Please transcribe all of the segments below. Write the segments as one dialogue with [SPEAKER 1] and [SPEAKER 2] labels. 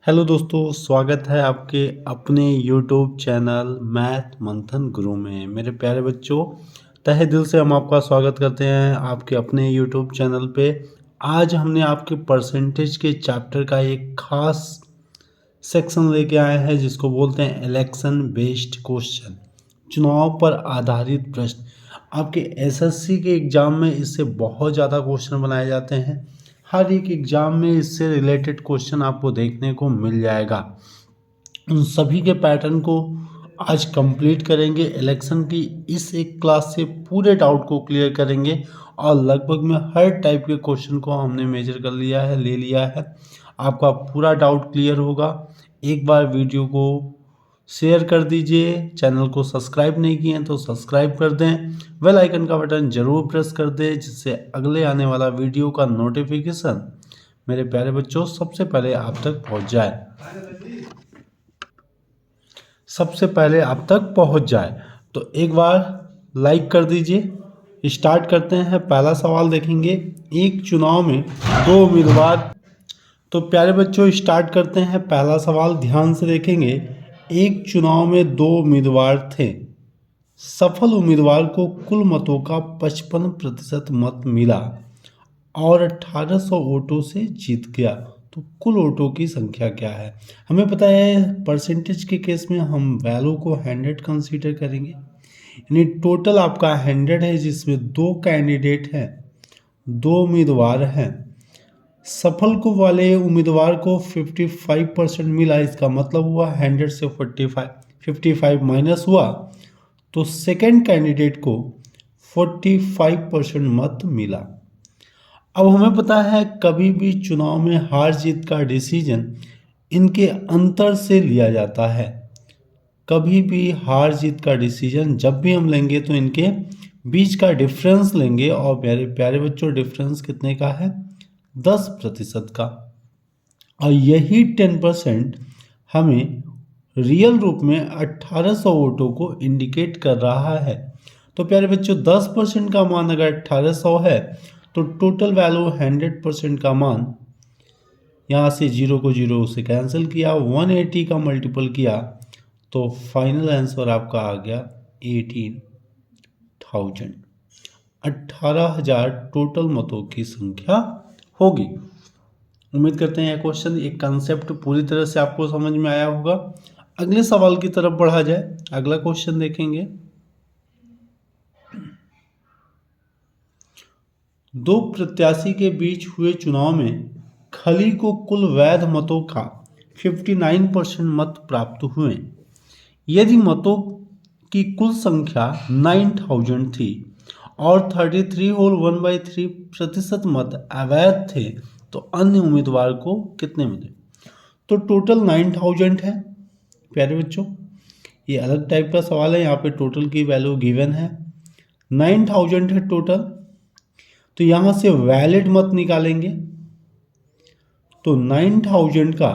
[SPEAKER 1] Hello दोस्तों, स्वागत है आपके अपने यूट्यूब चैनल मैथ मंथन गुरु में। मेरे प्यारे बच्चों, तहे दिल से हम आपका स्वागत करते हैं आपके अपने यूट्यूब चैनल पे। आज हमने आपके परसेंटेज के चैप्टर का एक खास सेक्शन लेके आए हैं जिसको बोलते हैं इलेक्शन बेस्ड क्वेश्चन, चुनाव पर आधारित प्रश्न। आपके एसएससी के एग्ज़ाम में इससे बहुत ज़्यादा क्वेश्चन बनाए जाते हैं। हर एक एग्ज़ाम में इससे रिलेटेड क्वेश्चन आपको देखने को मिल जाएगा। उन सभी के पैटर्न को आज कंप्लीट करेंगे। इलेक्शन की इस एक क्लास से पूरे डाउट को क्लियर करेंगे और लगभग में हर टाइप के क्वेश्चन को हमने मेजर कर लिया है, ले लिया है। आपका पूरा डाउट क्लियर होगा। एक बार वीडियो को शेयर कर दीजिए, चैनल को सब्सक्राइब नहीं किए हैं तो सब्सक्राइब कर दें, बेल आइकन का बटन जरूर प्रेस कर दें जिससे अगले आने वाला वीडियो का नोटिफिकेशन मेरे प्यारे बच्चों सबसे पहले आप तक पहुंच जाए। तो एक बार लाइक कर दीजिए। स्टार्ट करते हैं। पहला सवाल देखेंगे, एक चुनाव में दो उम्मीदवार। तो प्यारे बच्चों स्टार्ट करते हैं। पहला सवाल ध्यान से देखेंगे। एक चुनाव में दो उम्मीदवार थे। सफल उम्मीदवार को कुल मतों का 55% मत मिला और 1800 वोटों से जीत गया। तो कुल वोटों की संख्या क्या है? हमें पता है परसेंटेज के केस में हम वैल्यू को 100 कंसीडर करेंगे, यानी टोटल आपका 100 है जिसमें दो कैंडिडेट हैं, दो उम्मीदवार हैं। सफल को वाले उम्मीदवार को 55% मिला, इसका मतलब हुआ 100 से 55 माइनस हुआ तो सेकेंड कैंडिडेट को 45% मत मिला। अब हमें पता है कभी भी चुनाव में हार जीत का डिसीजन इनके अंतर से लिया जाता है। कभी भी हार जीत का डिसीजन जब भी हम लेंगे तो इनके बीच का डिफरेंस लेंगे और मेरे प्यारे बच्चों डिफरेंस कितने का है? 10% का। और यही 10% हमें रियल रूप में 1800 वोटों को इंडिकेट कर रहा है। तो प्यारे बच्चों 10% का मान अगर 1800 है तो टोटल वैल्यू 100% का मान, यहाँ से जीरो को जीरो से कैंसिल किया, 180 का मल्टीपल किया तो फाइनल आंसर आपका आ गया 18,000। 18,000 टोटल मतों की संख्या होगी। उम्मीद करते हैं यह क्वेश्चन, एक कंसेप्ट पूरी तरह से आपको समझ में आया होगा। अगले सवाल की तरफ बढ़ा जाए। अगला क्वेश्चन देखेंगे। दो प्रत्याशी के बीच हुए चुनाव में खली को कुल वैध मतों का 59% मत प्राप्त हुए। यदि मतों की कुल संख्या 9000 थी और 33 होल 1/3% मत अवैध थे तो अन्य उम्मीदवार को कितने मिले? तो टोटल 9000 है प्यारे बच्चों। ये अलग टाइप का सवाल है, यहाँ पे टोटल की वैल्यू गिवन है। 9000 है टोटल, तो यहाँ से वैलिड मत निकालेंगे तो 9000 का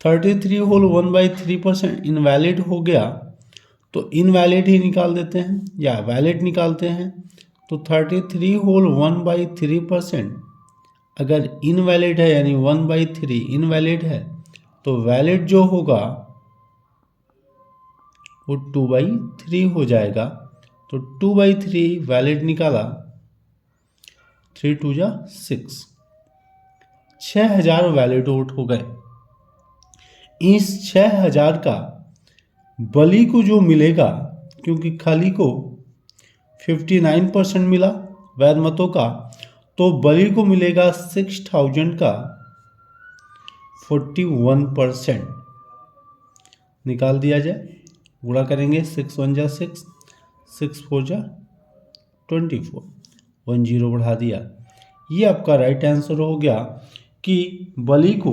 [SPEAKER 1] 33 होल 1/3% इनवैलिड हो गया तो इनवैलिड ही निकाल देते हैं या वैलिड निकालते हैं। तो 33 होल 1/3% अगर इनवैलिड है यानी 1/3 इनवैलिड है तो वैलिड जो होगा वो 2/3 हो जाएगा। तो 2/3 वैलिड निकाला, 3 2 जा 6, 6000 वैलिड वोट हो गए। इस 6000 का बली को जो मिलेगा, क्योंकि खाली को 59% मिला वैध मतों का, तो बली को मिलेगा 6000 का 41%। निकाल दिया जाए, गुणा करेंगे, 6 1 जा 6, 6 4 जा 24, 1 0 बढ़ा दिया। ये आपका राइट आंसर हो गया कि बली को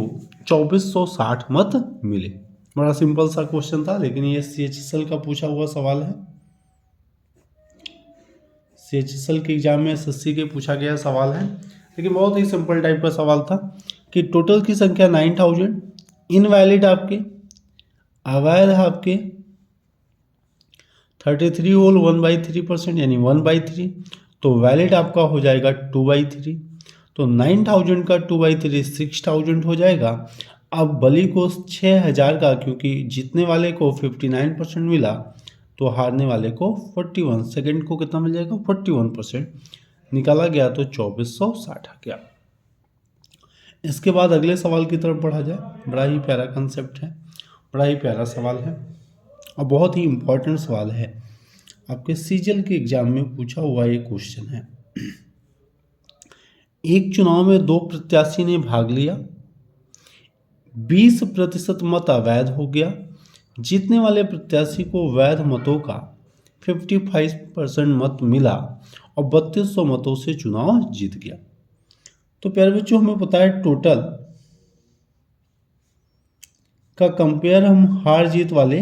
[SPEAKER 1] 2460 मत मिले। बड़ा सिंपल सा क्वेश्चन था, लेकिन ये CHSL का पूछा हुआ सवाल है। CHSL के एग्जाम में SSC के पूछा गया सवाल है, लेकिन बहुत ही सिंपल टाइप का सवाल था कि टोटल की संख्या 9000, इनवैलिड आपके, अवैध आपके 33 होल 1/3% यानी 1/3, तो वैलिड आपका हो जाएगा 2/3। तो 9000 का 2/3 6000 हो जाएगा। अब बलि को 6000 का, क्योंकि जीतने वाले को 59% मिला तो हारने वाले को 41, सेकंड को कितना मिल जाएगा 41% निकाला गया तो 2460 आ गया। इसके बाद अगले सवाल की तरफ बढ़ा जाए। बड़ा ही प्यारा कंसेप्ट है, बड़ा ही प्यारा सवाल है और बहुत ही इम्पोर्टेंट सवाल है। आपके सीजीएल के एग्जाम में पूछा हुआ ये क्वेश्चन है। एक चुनाव में 2 प्रत्याशी ने भाग लिया, 20% मत अवैध हो गया, जीतने वाले प्रत्याशी को वैध मतों का 55% मत मिला और 3200 मतों से चुनाव जीत गया। तो प्यारे बच्चों, हमें पता है टोटल का कंपेयर हम हार जीत वाले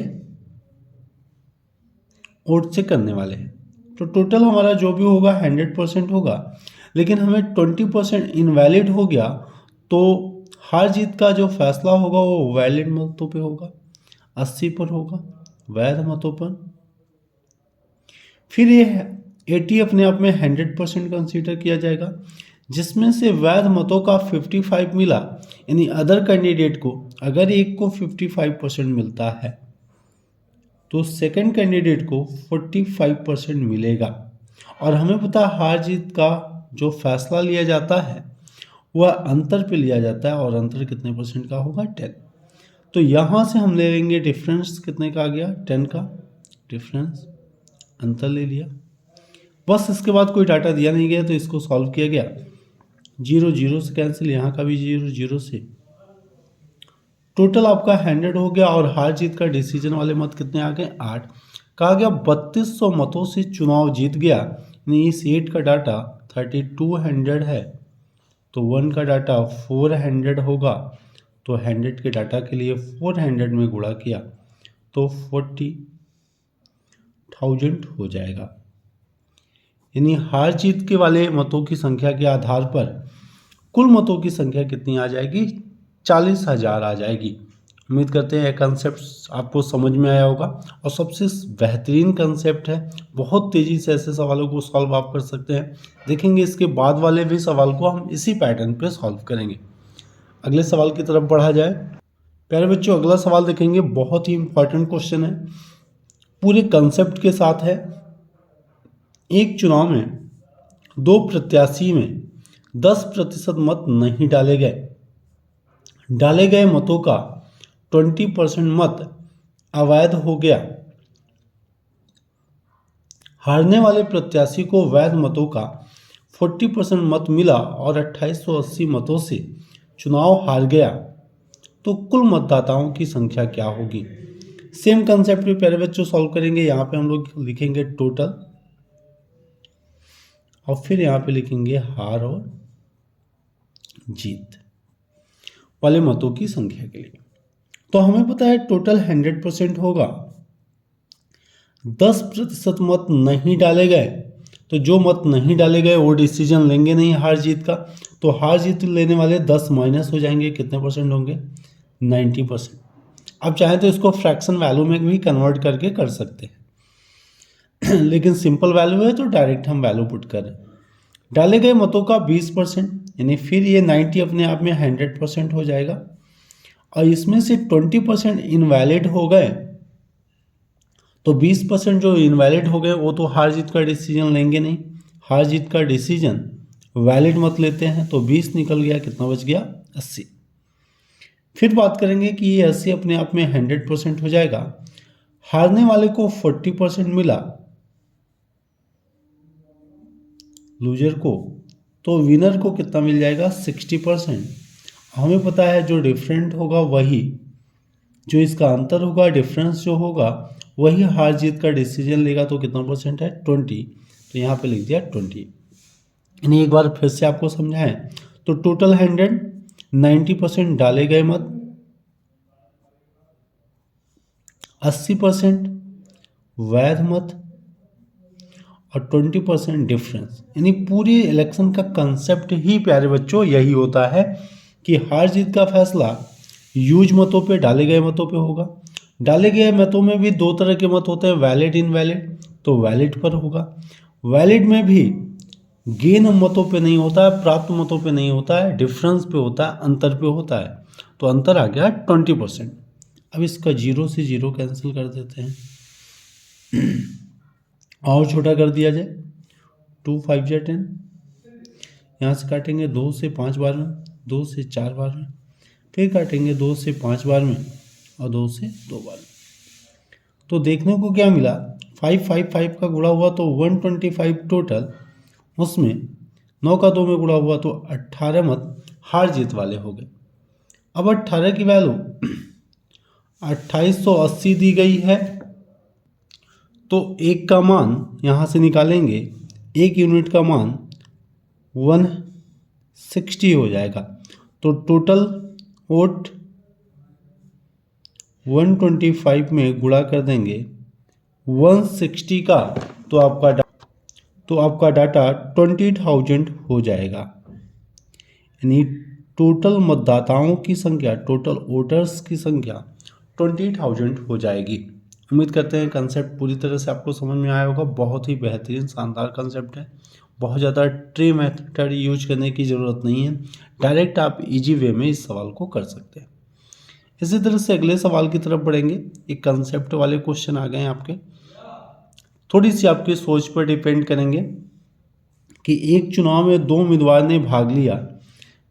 [SPEAKER 1] वोट से करने वाले हैं। तो टोटल हमारा जो भी होगा 100% होगा, लेकिन हमें 20% इनवैलिड हो गया तो हार जीत का जो फैसला होगा वो वैलिड मतों पे होगा, 80 पर होगा, वैध मतों पर। फिर ये 80 अपने आप में 100% कंसीडर किया जाएगा, जिसमें से वैध मतों का 55 मिला, यानी अदर कैंडिडेट को अगर एक को 55% मिलता है तो सेकंड कैंडिडेट को 45% मिलेगा। और हमें पता है हार जीत का जो फैसला लिया जाता है वह अंतर पे लिया जाता है, और अंतर कितने परसेंट का होगा 10। तो यहाँ से हम ले लेंगे डिफरेंस कितने का आ गया 10 का डिफरेंस, अंतर ले लिया। बस इसके बाद कोई डाटा दिया नहीं गया तो इसको सॉल्व किया गया। 0 0 से कैंसिल, यहाँ का भी 0 0 से, टोटल आपका 100 हो गया। और हार जीत का डिसीजन वाले मत कितने आ गए 8। कहा गया 3200 मतों से चुनाव जीत गया, यानी इस 8 का डाटा 3200 है तो 1 का डाटा 400 होगा, तो 100 के डाटा के लिए 400 में गुणा किया तो 40,000 हो जाएगा। यानी हार जीत के वाले मतों की संख्या के आधार पर कुल मतों की संख्या कितनी आ जाएगी 40,000 आ जाएगी। उम्मीद करते हैं यह कंसेप्ट आपको समझ में आया होगा और सबसे बेहतरीन कंसेप्ट है। बहुत तेज़ी से ऐसे सवालों को सॉल्व आप कर सकते हैं। देखेंगे इसके बाद वाले भी सवाल को हम इसी पैटर्न पे सॉल्व करेंगे। अगले सवाल की तरफ बढ़ा जाए। प्यारे बच्चों, अगला सवाल देखेंगे, बहुत ही इंपॉर्टेंट क्वेश्चन है, पूरे कंसेप्ट के साथ है। एक चुनाव में 2 प्रत्याशी में 10% मत नहीं डाले गए, डाले गए मतों का 20% मत अवैध हो गया, हारने वाले प्रत्याशी को वैध मतों का 40% मत मिला और 2880 मतों से चुनाव हार गया, तो कुल मतदाताओं की संख्या क्या होगी। सेम कंसेप्ट पे प्यारे बच्चों सॉल्व करेंगे। यहाँ पे हम लोग लिखेंगे टोटल और फिर यहाँ पे लिखेंगे हार और जीत वाले मतों की संख्या के लिए। तो हमें पता है टोटल 100% होगा, 10% मत नहीं डाले गए, तो जो मत नहीं डाले गए वो डिसीजन लेंगे नहीं हार जीत का, तो हार जीत लेने वाले 10 माइनस हो जाएंगे, कितने परसेंट होंगे 90%। अब चाहें तो इसको फ्रैक्शन वैल्यू में भी कन्वर्ट करके कर सकते हैं लेकिन सिंपल वैल्यू है तो डायरेक्ट हम वैल्यू पुट करें। डाले गए मतों का 20%, यानी फिर ये 90 अपने आप में 100% हो जाएगा, और इसमें से 20% इनवैलिड हो गए, तो 20% जो इनवैलिड हो गए वो तो हार जीत का डिसीजन लेंगे नहीं, हार जीत का डिसीजन वैलिड मत लेते हैं, तो 20 निकल गया, कितना बच गया 80। फिर बात करेंगे कि ये 80 अपने आप में 100% हो जाएगा, हारने वाले को 40% मिला लूजर को, तो विनर को कितना मिल जाएगा 60%। हमें पता है जो डिफरेंट होगा वही, जो इसका अंतर होगा डिफरेंस जो होगा वही हार जीत का डिसीजन लेगा, तो कितना परसेंट है 20, तो यहाँ पे लिख दिया 20। यानी एक बार फिर से आपको समझाएं तो टोटल 100, 90% डाले गए मत, 80% वैध मत और 20% डिफरेंस। यानी पूरी इलेक्शन का कंसेप्ट ही प्यारे बच्चों यही होता है कि हार जीत का फैसला यूज मतों पे, डाले गए मतों पे होगा। डाले गए मतों में भी 2 तरह के मत होते हैं, वैलिड इनवैलिड, तो वैलिड पर होगा। वैलिड में भी गेन मतों पे नहीं होता है, प्राप्त मतों पे नहीं होता है, डिफरेंस पे होता है, अंतर पे होता है। तो अंतर आ गया 20%। अब इसका 0 से 0 कैंसिल कर देते हैं और छोटा कर दिया जाए, 2 5 जा 10, यहाँ से काटेंगे 2 से 5 बार में, 2 से 4 बार में, फिर काटेंगे 2 से 5 बार में और 2 से 2 बार में। तो देखने को क्या मिला, 5 5 5 का गुणा हुआ तो 125 टोटल, उसमें 9 का 2 में गुणा हुआ तो 18 मत हार जीत वाले हो गए। अब 18 की वैल्यू 2880 दी गई है, तो एक का मान यहाँ से निकालेंगे, एक यूनिट का मान 160 हो जाएगा। तो टोटल वोट 125 में गुणा कर देंगे 160 का, तो आपका डाटा 20,000 हो जाएगा। यानी टोटल मतदाताओं की संख्या, टोटल वोटर्स की संख्या 20,000 हो जाएगी। उम्मीद करते हैं कंसेप्ट पूरी तरह से आपको समझ में आया होगा। बहुत ही बेहतरीन शानदार कंसेप्ट है, बहुत ज़्यादा ट्री मेथड यूज करने की ज़रूरत नहीं है, डायरेक्ट आप इजी वे में इस सवाल को कर सकते हैं। इसी तरह से अगले सवाल की तरफ बढ़ेंगे। एक कंसेप्ट वाले क्वेश्चन आ गए हैं आपके, थोड़ी सी आपकी सोच पर डिपेंड करेंगे कि एक चुनाव में 2 उम्मीदवार ने भाग लिया,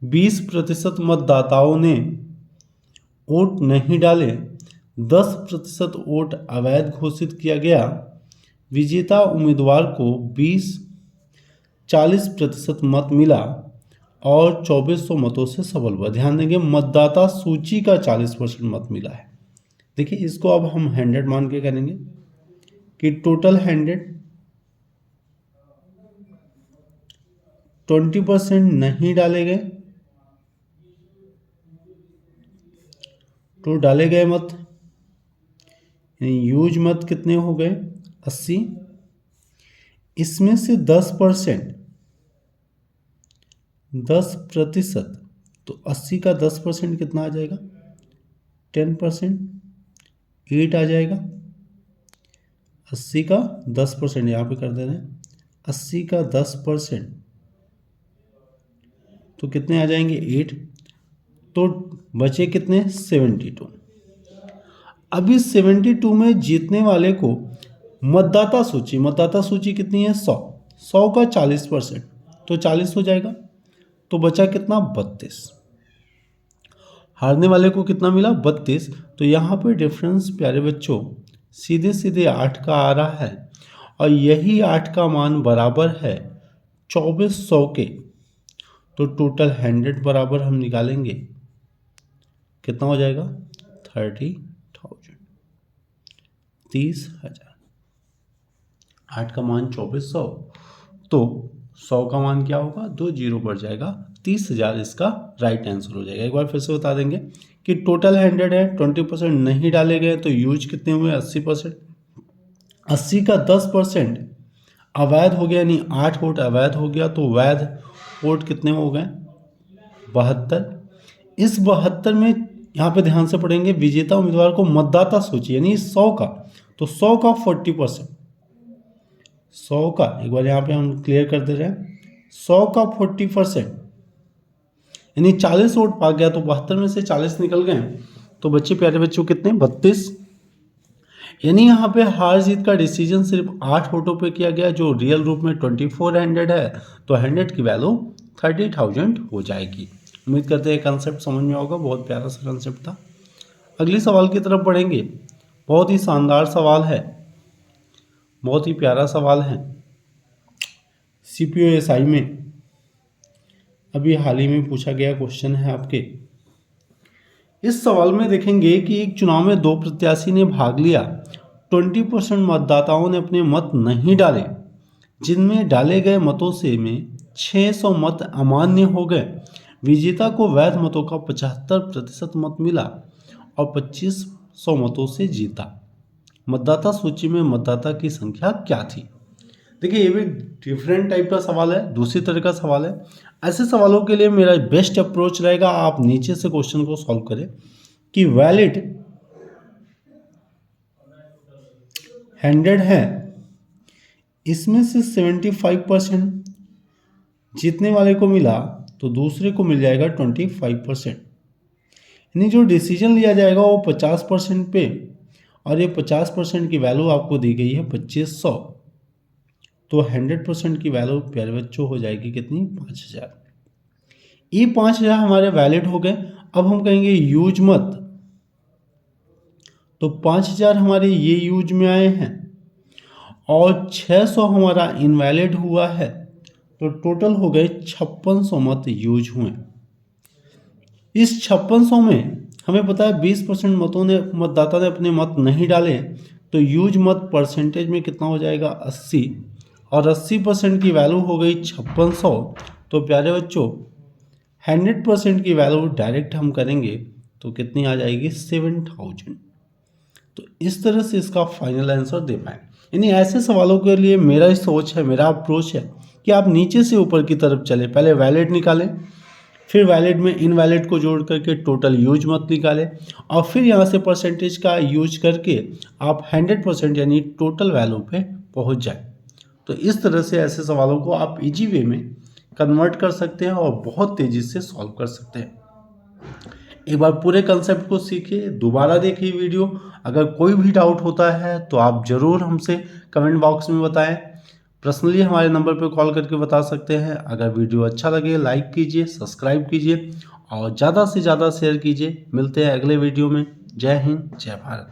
[SPEAKER 1] 20% मतदाताओं ने वोट नहीं डाले, 10% वोट अवैध घोषित किया गया, विजेता उम्मीदवार को 40% मत मिला और 2400 मतों से सफल हुआ। ध्यान देंगे मतदाता सूची का 40% मत मिला है। देखिए इसको अब हम 100 मान के करेंगे कि टोटल 100, 20% नहीं डाले गए, तो डाले गए मत यानी यूज मत कितने हो गए 80, इसमें से 10%, तो 80 का 10% कितना आ जाएगा 10%, 8 आ जाएगा। 80 का 10% यहाँ पे कर दे रहे हैं, 80 का 10% तो कितने आ जाएंगे 8, तो बचे कितने 72। अब इस 72 में जीतने वाले को मतदाता सूची कितनी है 100 का 40%, तो 40 हो जाएगा, तो बचा कितना 32। हारने वाले को कितना मिला 32, तो यहाँ पे डिफरेंस प्यारे बच्चों सीधे सीधे 8 का आ रहा है, और यही 8 का मान बराबर है 2400 के। तो टोटल 100 बराबर हम निकालेंगे, कितना हो जाएगा 30,000, 30,000। 8 का मान 2400, तो 100 का मान क्या होगा 2 जीरो बढ़ जाएगा, 30,000 इसका राइट आंसर हो जाएगा। एक बार फिर से बता देंगे कि टोटल 100 है, 20% नहीं डाले गए, तो यूज कितने हुए 80%, 80 का 10% अवैध हो गया, यानी 8 वोट अवैध हो गया, तो वैध वोट कितने हो गए 72। इस 72 में यहाँ पे ध्यान से पढ़ेंगे, विजेता उम्मीदवार को मतदाता सूची यानी 100 का, तो 100 का 40%, 100 का एक बार यहाँ पे हम क्लियर कर दे रहे हैं, 100 का 40% यानी 40 वोट पा गया, तो 72 में से 40 निकल गए, तो बच्चे प्यारे बच्चों कितने 32। यानी यहाँ पे हार जीत का डिसीजन सिर्फ 8 वोटों पे किया गया, जो रियल रूप में 2400 है, तो 100 की वैल्यू 30,000 हो जाएगी। उम्मीद करते हैं कंसेप्ट समझ में होगा, बहुत प्यारा सा कंसेप्ट था। अगली सवाल की तरफ बढ़ेंगे। बहुत ही शानदार सवाल है, बहुत ही प्यारा सवाल है। CPO-SI में अभी हाल ही में पूछा गया क्वेश्चन है आपके। इस सवाल में देखेंगे कि एक चुनाव में 2 प्रत्याशी ने भाग लिया, 20% मतदाताओं ने अपने मत नहीं डाले, जिनमें डाले गए मतों से में 600 मत अमान्य हो गए, विजेता को वैध मतों का 75% मत मिला और 2500 मतों से जीता। मतदाता सूची में मतदाता की संख्या क्या थी। देखिए ये भी डिफरेंट टाइप का सवाल है, दूसरी तरह का सवाल है। ऐसे सवालों के लिए मेरा बेस्ट अप्रोच रहेगा, आप नीचे से क्वेश्चन को सॉल्व करें कि वैलिड 100 है, इसमें से 75% जीतने वाले को मिला तो दूसरे को मिल जाएगा 25%। यानी जो डिसीजन लिया जाएगा वो 50% पे, और ये 50% की वैल्यू आपको दी गई है 2500, तो 100% की वैल्यू प्यारे बच्चों हो जाएगी कितनी, 5000। ये 5000 हमारे वैलिड हो गए। अब हम कहेंगे यूज मत, तो 5000 हमारे ये यूज में आए हैं और 600 हमारा इनवैलिड हुआ है, तो टोटल हो गए 5600 मत यूज हुए। इस 5600 में हमें पता है 20% मतदाता ने अपने मत नहीं डाले, तो यूज मत परसेंटेज में कितना हो जाएगा, 80, और 80% की वैल्यू हो गई 5600। तो प्यारे बच्चों 100% की वैल्यू डायरेक्ट हम करेंगे तो कितनी आ जाएगी, 7000। तो इस तरह से इसका फाइनल आंसर दे पाए। यानी ऐसे सवालों के लिए मेरा सोच है, मेरा अप्रोच है कि आप नीचे से ऊपर की तरफ चले, पहले वैलिड निकालें, फिर वैलिड में इनवैलिड को जोड़ करके टोटल यूज मत निकालें, और फिर यहाँ से परसेंटेज का यूज करके आप 100% यानी टोटल वैल्यू पे पहुँच जाए। तो इस तरह से ऐसे सवालों को आप इजी वे में कन्वर्ट कर सकते हैं और बहुत तेज़ी से सॉल्व कर सकते हैं। एक बार पूरे कंसेप्ट को सीखिए, दोबारा देखिए वीडियो। अगर कोई भी डाउट होता है तो आप ज़रूर हमसे कमेंट बॉक्स में बताएं। पर्सनली हमारे नंबर पर कॉल करके बता सकते हैं। अगर वीडियो अच्छा लगे लाइक कीजिए, सब्सक्राइब कीजिए और ज़्यादा से ज़्यादा शेयर कीजिए। मिलते हैं अगले वीडियो में। जय हिंद, जय भारत।